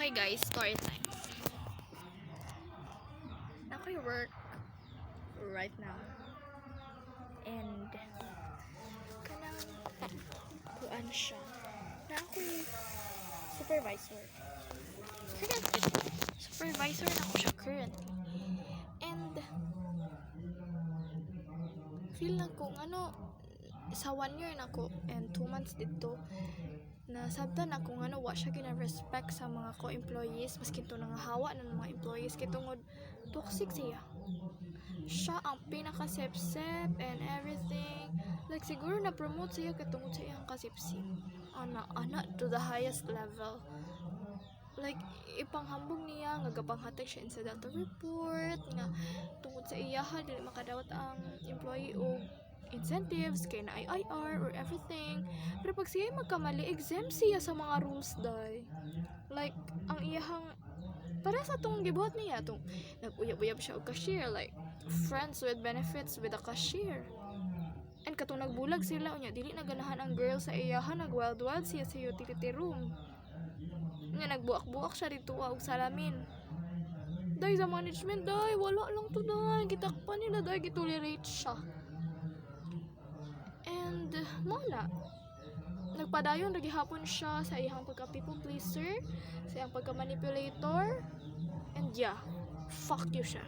Okay guys, story time. Ako'y work right now. And kanang kuan siya. Na ako'y supervisor. Currently, supervisor na ako siya currently. And feel na kung sa 1 year na ko and 2 months dito na sabtan na kung wa siya gina-respect sa mga co-employees maski to nangahawa ng mga employees kay tungod toxic siya ang pinaka-sep-sep and everything, like siguro na-promote siya kay tungod sa iyang kasipsip ana to the highest level, like ipanghambog niya nga gapanghatag siya incidental report nga tungod sa iyaha dili makadawat ang employee og incentives kay na IIR or everything. Pero pag siya magkamali, exempt siya sa mga rules day. Like ang iyahang para sa tong gibuhat niya tong nag-uyab-uyab siya og cashier, like friends with benefits with a cashier. And katong nagbulag sila unya dili na ganahan ang girl sa iyahan, nag-wild siya sa utility room. Nga nagbuak-buak siya dito og salamin. Day sa management day, wala lang to day, gitakpan nila day, gitolerate siya. And muna nagpadayon lagi hapon siya sa iyang pagka people pleaser, sa iyang pagka manipulator, and yeah, fuck you siya.